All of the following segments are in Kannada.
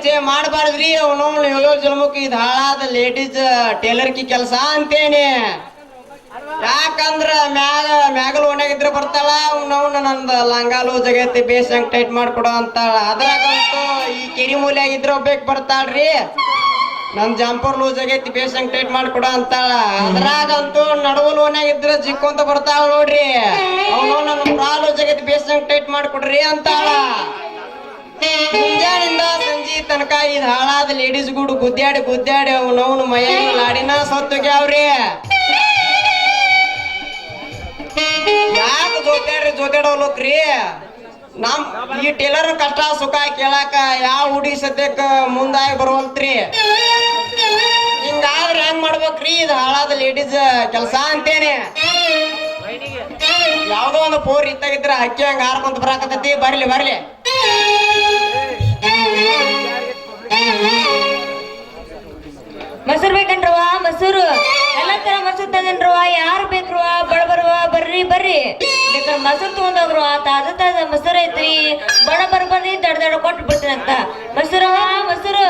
ಚೇ ಮಾಡಬಾರ್ದ್ರಿ ಅವನವನು ಹೇಳೋ ಜನ್ಮಕ್ಕೆ ಇದು ಹಾಳಾದ ಲೇಡೀಸ್ ಟೇಲರ್ಕಿ ಕೆಲಸ ಅಂತೇನೆ. ಯಾಕಂದ್ರ ಮ್ಯಾಗಲ್ ಓಣ್ಯಾಗಿದ್ರೆ ಬರ್ತಾಳ ಅವನವನು ನಂದು ಲಂಗಾಲು ಜಗತ್ತಿ ಬೇಸಂಗ್ ಟೈಟ್ ಮಾಡ್ಕೊಡೋ ಅಂತಾಳ. ಅದ್ರಾಗಂತೂ ಈ ಕೆರಿ ಮೂಲ್ಯಾಗಿದ್ರೆ ಒಬ್ಬೇಕು ಬರ್ತಾಳ್ರಿ ನನ್ ಜಂಪರ್ ಲೂಸ್ ಆಗೈತಿ ಬೇಸಂಗ್ ಟೈಟ್ ಮಾಡ್ಕೊಡ ಅಂತಾಳ. ಅದ್ರಾಗಂತೂ ನಡುವಲ್ ಓನ್ಯಾಗಿದ್ರೆ ಜಿಕ್ಕೊಂತ ಬರ್ತಾಳ ನೋಡ್ರಿ ಅವನು ನನ್ನ ಪ್ರಾಲು ಜಗತ್ತಿ ಬೇಸಂಗ್ ಟೈಟ್ ಮಾಡ್ಕೊಡ್ರಿ ಅಂತಾಳ. ಮುಂಜಾನಿಂದ ಸಂಜೆ ತನಕ ಇದು ಹಾಳಾದ ಲೇಡೀಸ್ ಗೂಡು ಗುದ್ದಾಡಿ ಅವನವನು ಮೈಯ ಲಾಡಿನ ಸತ್ತೋಗ್ಯಾವ್ರಿ. ಯಾಕೆ ಜೋತಾಡೋಲಕ್ರಿ ನಮ್ ಈ ಟೇಲರ್ ಕಷ್ಟ ಸುಖ ಕೇಳಾಕ ಯಾವ ಹುಡುಗಿ ಸದ್ಯಕ್ಕ ಮುಂದಾಗಿ ಬರುವಲ್ತ್ರಿ. ಹಿಂಗಾದ್ರೆ ಹೆಂಗ್ ಮಾಡ್ಬೇಕ್ರಿ ಇದು ಹಾಳಾದ ಲೇಡೀಸ್ ಕೆಲಸ ಅಂತೇನೆ. ಯಾವ್ದೋ ಒಂದು ಪೋರ್ ಇತ್ತಾಗಿದ್ರ ಅಕ್ಕಿ ಹಂಗ ಹಾರ್ಕೊಂತ ಬರಾಕತೈತಿ. ಬರ್ಲಿ ಮೊಸರು ಬೇಕನ್ರವ ಮೊಸರು ಎಲ್ಲಾ ತರ ಮೊಸರು ತಂದನ್ರವ. ಯಾರು ಬೇಕ್ರವ ಬಡಬರ್ವ ಬರ್ರಿ ಬೇಕಾದ್ರೆ ಮೊಸರು ತಗೊಂಡೋಗ್ರವ. ತಾಜಾ ಮೊಸರು ಐತ್ರಿ ಬರ್ರಿ ದಡ ಕೊಟ್ಟು ಬಿಡ್ತೀನಂತ. ಮೊಸರವ ಮೊಸರು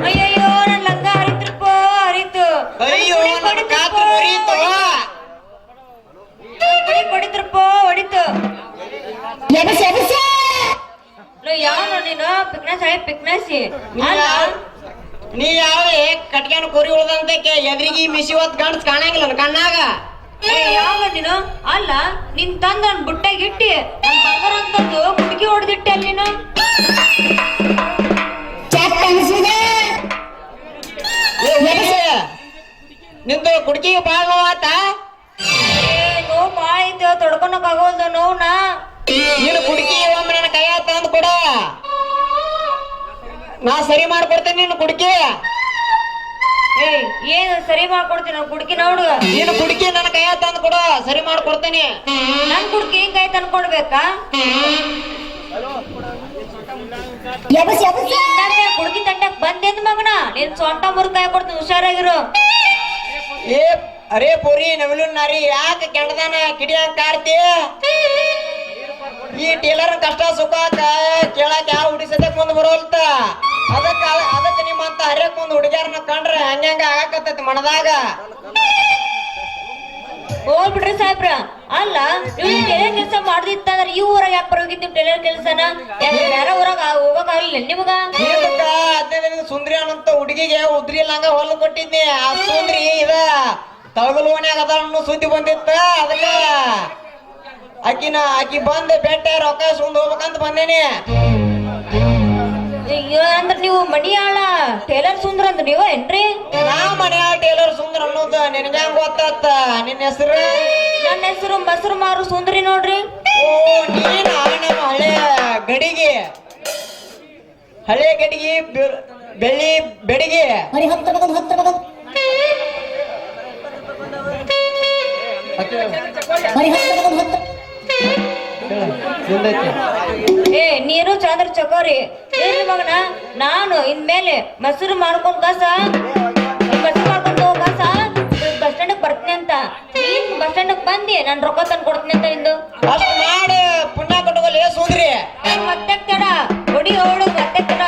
ಅಯ್ಯಯ್ಯೋ ನನ್ ಲಂಗ ಹರಿತು ಹೊಡಿತು. ಯಾವ ನೀನು ಪಿಕ್ನಾಸಿ ನೀ ಯಾವ ಕಟ್ಗ್ಯಾನ ಕುರಿ ಉಳ್ದಂತೆ ಎದ್ರಿಗಿ ಮಿಸಿ ಹೊತ್ ಗಂಡ್ಸ್ ಕಾಣಂಗಿಲ್ಲ ಕಣ್ಣಾಗ. ಯಾವ ನೀನು ಅಲ್ಲ ನಿನ್ ತಂದ ನನ್ ಬುಟ್ಟಾಗ ಇಟ್ಟಿ ನನ್ ಬಂಗಾರ ಅಂತಂದು ಕುಡ್ಕಿ ಹೊಡೆದಿಟ್ಟೆ ಅಲ್ಲಿ ನೀನು. ನಿಂದು ಕುಡ್ಕಿ ಬಾಳ ನೋವಾತ. ನೋವು ಬಾಳ ಐತೆ ತೊಡ್ಕೊಳಕ್ ಆಗೋಲ್ದು ನೋವ್ನ. ನೀನು ಕುಡ್ಕಿ ಒಮ್ಮೆ ನನ್ನ ಕೈ ತಂದು ಕೊಡ ನಾ ಸರಿ ಮಾಡ್ಕೊಡ್ತೇನೆ. ನೀನು ಕುಡ್ಕಿ ಏನ್ ಸರಿ ಮಾಡ್ಕೊಡ್ತೀನಿ ಕುಡ್ಕಿ ನೋಡು. ನೀನು ಕುಡ್ಕಿ ನನ್ನ ಕೈ ತಂದು ಕೊಡ ಸರಿ ಮಾಡ್ಕೊಡ್ತೇನೆ. ನನ್ ಕುಡ್ಕಿ ಕೈ ತಂದ್ಕೊಡ್ಬೇಕಾ? ಕುಡ್ಕಿ ತಂಟಕ್ ಬಂದೇಂದ್ ಮಗನ ನೀನ್ ಸೊಂಟ ಮುರ್ ಕೈ ಕೊಡ್ತೀನಿ ಹುಷಾರಾಗಿರು. ಅರೇ ಪೋರಿ ನವಿಲು ನಾರಿ ಯಾಕೆ ಕೆಂಡದಾನ ಕಿಡಿಯಂಗ್ ಕಾರ್ತಿ? ಈ ಟೇಲರ್ ಕಷ್ಟ ಸುಖ ಕೇಳಾಕ ಯಾವ ಹುಡಿ ಸದ್ಯಕ್ ಮುಂದ್ ಬರೋಲ್ತ. ಅದಕ್ಕೆ ನಿಮ್ಮಂತ ಹರಿಯಕ್ ಮುಂದ್ ಹುಡುಗ್ಯಾರನ್ನ ಕಂಡ್ರೆ ಹಂಗ ಆಗಾಕತ್ತೈತಿ ಮನದಾಗ. ಹೋಗ್ಬಿಡ್ರಿ ಸಾಹೇಬ್ರ. ಅಲ್ಲ ನೀವು ಟೇಲರ್ ಕೆಲಸ ಮಾಡ್ದಿತ್ತಂದ್ರ ಈ ಊರಾಗ ಯಾಕೆ ಬರೋಗಿತ್ತು ಟೇಲರ್ ಕೆಲಸನ? ಬೇರೆ ಊರಾಗ ಹೋಗಕ್ ಆಗ್ಲಿಲ್ಲ ನಿಮಗ? ಹದಿನೈದು ಸುಂದ್ರಿ ಅನ್ನಂತ ಹುಡುಗಿಗೆ ಉದ್ರಿ ಲಂಗ ಹೊಲ ಕೊಟ್ಟಿದ್ನಿ. ಆ ಸುಂದ್ರಿ ಇದ ತಳಗಲ್ ಓಣ್ಯಾಗ ಅದ ಅನ್ನೋ ಸುದ್ದಿ ಬಂದಿತ್ತ. ಅದಕ್ಕ ಆಕಿ ಬಂದ್ ಬೆಟ್ಟ ರೊಕ್ಕ ಸುಂದ್ ಹೋಗ್ಬೇಕಂತ ಬಂದೇನಿ. ಅಂದ್ರ ನೀವು ಮಣಿಯಾಳ ಟೇಲರ್ ಸುಂದ್ರ ಅಂದ್ರ ನೀವ ಏನ್ರಿ? ನಾ ಮಣಿಯಾಳ ಟೇಲರ್ ಸುಂದ್ರ ಅನ್ನೋದು ನಿನ್ಗ ಹೆಂಗ್ ಗೊತ್ತಾತ? ನಿನ್ನ ಹೆಸರು? ನನ್ನ ಹೆಸರು ಮೊಸರು ಮಾರು ಸುಂದ್ರಿ ನೋಡ್ರಿ. ಓ ನೀನ ನಮ್ಮ ಹಳೆ ಗಡಿಗೆ ಬೆಳ್ಳಿ ಬೆಡಿಗೆ ನೀರು ಚಾಂದ್ರ ಚಕೋರಿ ಏನ್ರಿ ಮಗನ. ನಾನು ಇನ್ಮೇಲೆ ಮೊಸರು ಮಾಡ್ಕೊಂಡ್ ಕಸ ಮಾಡ್ಕೊಂಡು ಕಸ ಬಸ್ ಸ್ಟ್ಯಾಂಡ್ ಬರ್ತೀನಿ ಅಂತ. ನೀನ್ ಬಸ್ ಸ್ಟ್ಯಾಂಡ್ ಬಂದಿ ನಾನು ರೊಕ್ಕ ತಂದು ಕೊಡ್ತೀನಿ ಅಂತ ಇಂದು ಅಷ್ಟು ಮಾಡಿ ಪುಣ್ಯ ಕೊಟ್ಟೋಗಲ್ಲ ಸುಂದ್ರಿ. ಮತ್ತೆ ತಡ ಹೊಡಿ ಹೊಡು ಮತ್ತೆ ತಡ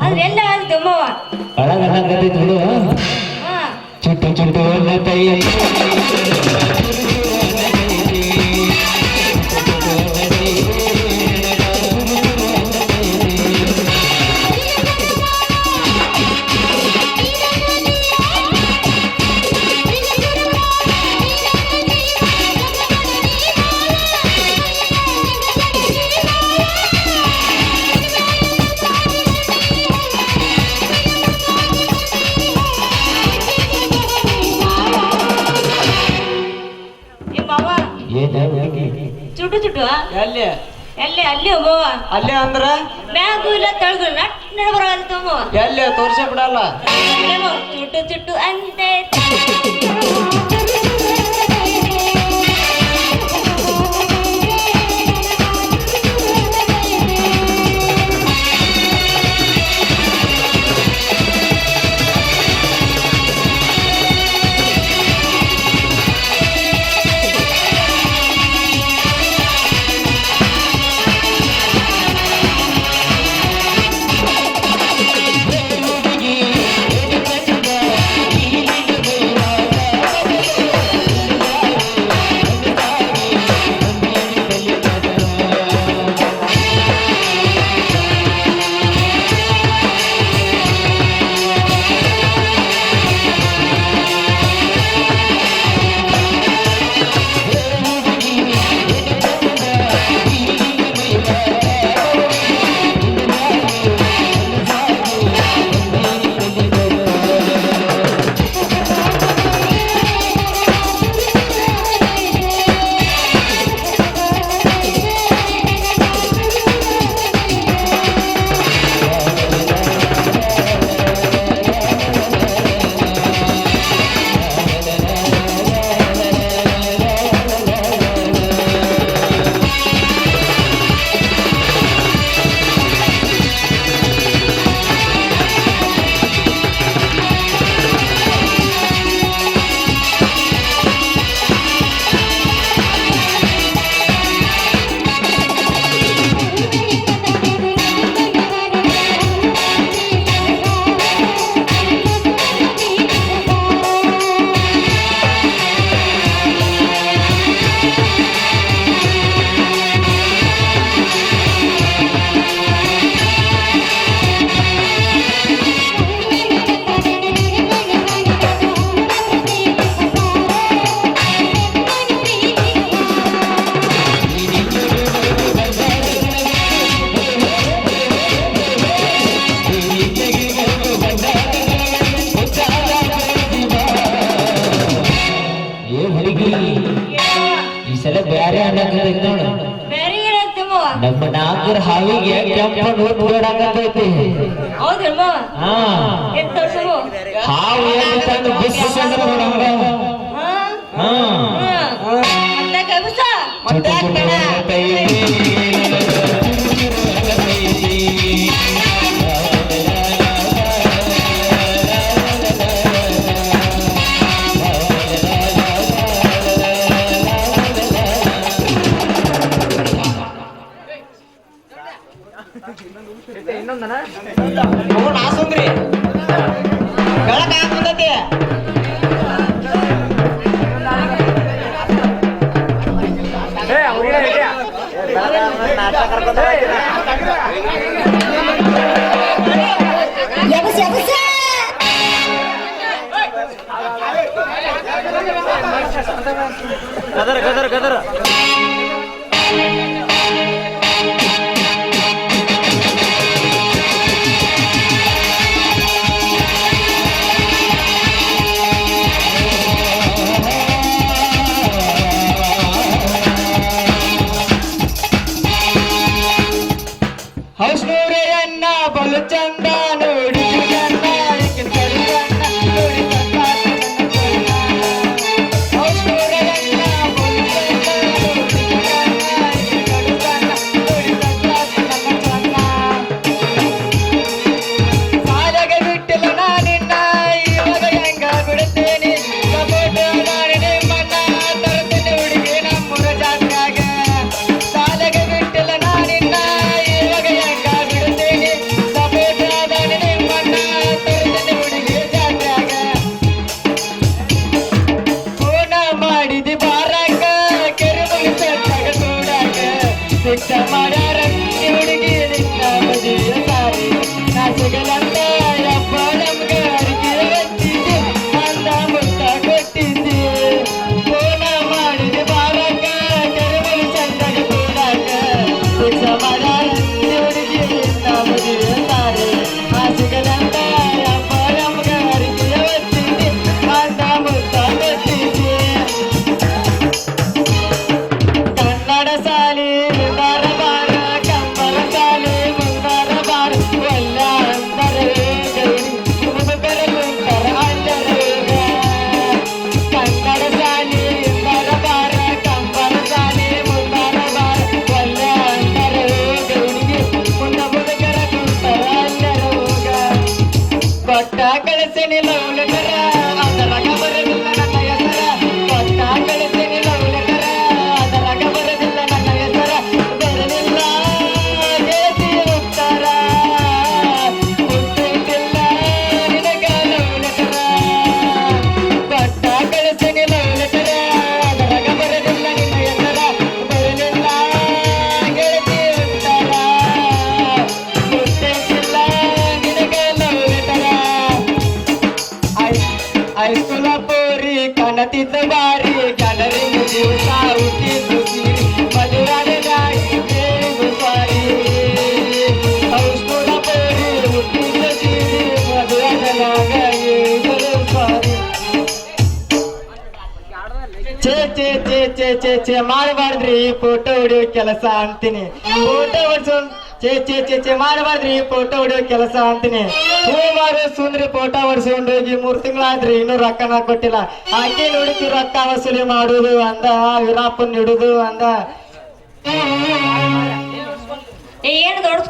ಅದ್ರ ಎಲ್ಲ ಆಗ್ತದೆ ಮಾವ. ಅಳಗಲಾಗತೈತಿ ಬಿಡು. ಹಾ ಚುಟ್ಟು ಚುಟ್ಟು ಅನ್ನತೈ ಏ ಮಾವ ಏನ ಹುಡುಗಿ ಚುಟ್ಟು ಚುಟ್ಟು ಎಲ್ಲಿ ಎಲ್ಲಿ ಅಲ್ಲಿ ಮಾವ. ಅಲ್ಲೇ ಅಂದ್ರ ಮ್ಯಾಗು ಇಲ್ಲ ತಳಗು ನಟ್ ನಡಬರಾಗತ್ತ ಮಾವ. ಎಲ್ಲಿ ತೋರ್ಸೇ ಬಿಡಲ್ಲ. ಇಲ್ಲೇ ಮಾವ, ಚುಟ್ಟು ಚುಟ್ಟು ಅಂತೆ. ಈ ಸಲ ಬ್ಯಾರೆ ಅನ್ನಕತ್ತೈತಿ ನೋಡು. ಬೇರೆ ಏನಾಗ್ತದೆ ಮಾವ? ನಮ್ಮ ನಾಲ್ಕರ ಹಾವಿಗೆ ಕೆಂಪ ನೋಟ್ ಓಡಾಕತ್ತೈತಿ. ಹೌದಾ ಮಾವ? ಹಾ ಎತ್ ತೋರ್ಸು ಮಾವ. ಹಾವು ಏನು ತಂದು ಬುಸ್ ಅಂದ್ರೆ ನೋಡಂಗ. ಹಾ ಹಾ ಮತ್ತೆ ಕಬಸ ಮತ್ತೆ ಹಾಕ್ತಾಳ. ನೋಡ್ ಆಸುಂದ್ರಿ ಬೆಳಕ ಹಾಕ್ತೈತಿ. ಗದರ ಗದರ ಗದರ ಹೌಸ್ನೂರೆಯನ್ನ ಬಲು ಚಂದ ನೋಡಿ ಕೊಟ್ಟ ಕಳಿಸಿನಿ ಲವ್ ಲೆಟರ ಅದರಾಗ ಬರಲಿಲ್ಲ ನನ್ನ ಹೆಸರ ಕೊಟ್ಟ ಕಳಿಸಿನಿ ಲವ್ ಲೆಟರ ಅದರಾಗ ಬರಲಿಲ್ಲ ನನ್ನ ಹೆಸರ ಬರಲಿಲ್ಲ ಗೆಳತಿ ಉತ್ತರ ಹುಟ್ಟಿಲ್ಲ ನಿನಗ ಲವ್ ಲೆಟರ ಕೊಟ್ಟ ಕಳಿಸಿನಿ ಲವ್ ಲೆಟರ ಅದರಾಗ ಬರಲಿಲ್ಲ ನಿನ್ನ ಹೆಸರ ಬರಲಿಲ್ಲ ಗೆಳತಿ ಉತ್ತರ ಹುಟ್ಟಿಲ್ಲ ನಿನಗ ಲವ್ ಲೆಟರ ಹೈಸ್ಕೂಲ ಪೋರಿ ಕನತಿದ್ದ ಬಾರಿ ಗ್ಯಾಲರಿ ದಿವಸ ಹುಟ್ಟಿದ್ದು ಸೀರಿ ಮಧುರಾದ ಗಾಡಿ ಕೇಳಿದು ಸಾರಿ ಹೈಸ್ಕೂಲ ಪೋರಿ ಹುಟ್ಟಿದ್ದ ಸೀರಿ ಮಧುರಾದ ಗಾಡಿ ಸಾರಿ ಚೇ ಚೇ ಚೇ ಚೇ ಚೇ ಚೇ ಮಾಡಬಾರ್ದ್ರಿ ಫೋಟೋ ಹೊಡಿಯೋ ಕೆಲಸ ಅಂತೀನಿ ಫೋಟೋ ಹೊಡ್ಸೋ ಚೇ ಚೇ ಚೇ ಚೇ ಮಾಡಬಾರ್ದ್ರಿ ಫೋಟೋ ಹೊಡಿಯೋ ಕೆಲಸ ಅಂತೀನಿ ಮಾರು ಸುಂದ್ರಿ ಫೋಟೋ ಹೊಡ್ಸ್ಕೊಂಡು ಹೋಗಿ 3 ತಿಂಗಳಾದ್ರಿ ಇನ್ನೂ ರೊಕ್ಕನ ಕೊಟ್ಟಿಲ್ಲ ಆಕೆ ನುಡಿತಿ ರೊಕ್ಕ ವಸೂಲಿ ಮಾಡುದು ಅಂದ ವೀರಪ್ಪನ್ ಹಿಡುದು ಅಂದ ಏನು ದೊಡ್ಡ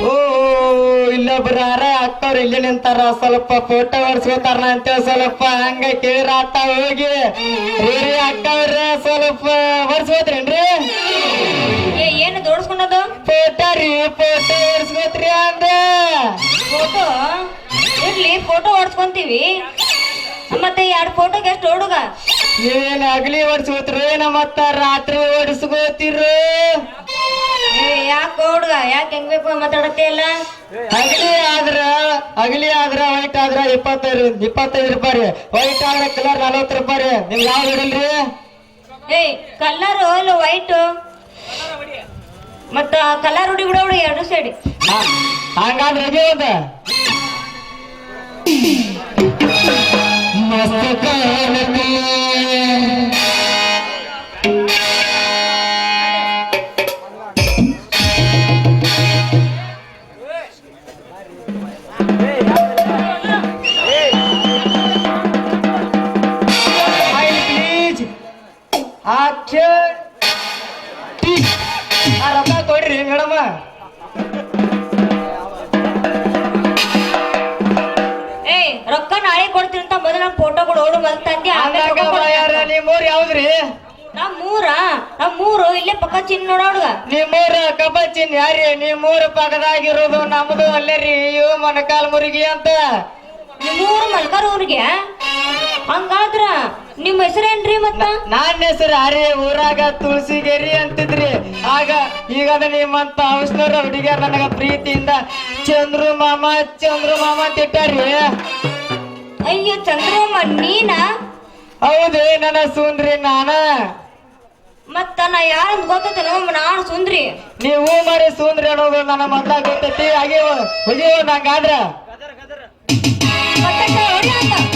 ಓ ಇಲ್ಲೊಬ್ರ ಅಕ್ಕವ್ರು ಇಲ್ಲಿ ನಿಂತಾರ ಸ್ವಲ್ಪ ಫೋಟೋ ಹೊಡ್ಸ್ಕೊತಾರ ಅಂತೇಳಿ ಸ್ವಲ್ಪ ಹಂಗ ಕೇಳಿರಾತ ಹೋಗಿ ರೀ ಅಕ್ಕವ್ರ ಸ್ವಲ್ಪ ಹೊಡ್ಸ್ಕೋತ್ರೇನ್ರಿ ಏನು ದೊಡ್ಸ್ಕೊಂಡದು ಫೋಟೋ ರೀ ಫೋಟೋ ಹೊಡ್ಸ್ಕೋತ್ರಿ ಅಂದ ಫೋಟೋ ಇರ್ಲಿ ಫೋಟೋ ಹೊಡ್ಸ್ಕೊಂತೀವಿ ಮತ್ತೆ 2 ಫೋಟೋಗೆ ಎಷ್ಟು ಹುಡುಗ ಏನ್ ಅಗಲಿ ಹೊಡ್ಸ್ಕೋತ್ರು ಏನ ಮತ್ತ ರಾತ್ರಿ ಹೊಡ್ಸ್ಕೋತಿರು ಯಾಕೆ ಹುಡುಗ ಯಾಕೆ ಹೆಂಗ್ ಬೇಕು ಮಾತಾಡತ್ತೆ ಇಲ್ಲ ಅಗಲಿ ಆದ್ರ ವೈಟ್ ಆದ್ರ 25 ರೂಪಾಯಿ ರೀ ವೈಟ್ ಆದ್ರ ಕಲರ್ 40 ರೂಪಾಯಿ ರೀ ನಿಮ್ಗೆ ಯಾವ್ದು ಹಿಡಿಲ್ರಿ ಕಲರ್ ಇಲ್ಲ ವೈಟ್ ಮತ್ತ ಕಲರ್ ಹುಡಿ ಬಿಡ ಹುಡಿ 2 ಸೈಡ್ ಹಂಗಾದ್ರೆ ಅದೇ ಒಂದ ಮಸ್ತ್ ಕಾಣತಿ ರೊಕ್ಕ ಕೊಡ್ರಿ ಮೇಡಮ್ ರೊಕ್ಕ ನಾಳೆ ಕೊಡ್ತೀನಿ ಅಂತ ಮೊದಲ ಫೋಟೋಗಳು ಓಡು ಮೊದಲು ತಂದಿ ನಿಮ್ಮೂರ್ ಯಾವ್ದ್ರಿ ನಮ್ಮೂರು ಇಲ್ಲೇ ಪಕ್ಕ ಚಿನ್ನ ನೋಡ ಹುಡುಗ ನಿಮ್ಮೂರ ಕಬಚಿನ್ ಯಾರಿ ನಿಮ್ಮೂರ ಪಕ್ಕದಾಗಿರೋದು ನಮ್ದು ಅಲ್ಲೇ ರೀ ಇವು ಮೊಣಕಾಲ್ ಮುರುಗಿ ಅಂತ ನಿಮ್ಮೂರು ಮಲ್ಕಾರ ಊರಿಗೆ ಹಂಗಾದ್ರ ನಿಮ್ಮ ಹೆಸರೇನ್ರಿ ಮತ್ತ ನಾನ್ ಹೆಸರು ಅರೆ ಊರಾಗ ತುಳಸಿಗೇರಿ ಅಂತಿದ್ರಿ ಆಗ ಈಗ ನಿಮ್ಮಂತ ಔಷಧರ ಹುಡುಗಿಯರ್ ನನಗ ಪ್ರೀತಿಯಿಂದ ಚಂದ್ರು ಮಾಮ ತಿಟ್ಟಾರಿ ಅಯ್ಯ ಚಂದ್ರಮ್ಮ ನೀನ ಹೌದು ನನ್ನ ಸುಂದ್ರಿ ನಾನ ಮತ್ತ ನಾ ಯಾರಂತ ಗೊತ್ತೇನೋ ನಾನು ಸುಂದ್ರಿ ನೀವು ಮರಿ ಸುಂದ್ರಿ ಅನ್ನೋದು ನನ್ನ ಮೊದ್ಲ ಗೊತ್ತೈತಿ ಹಾಗೆ ಹುಡುಗಿ ನಂಗಾದ್ರ ಹೊಡಿ ಅಂತ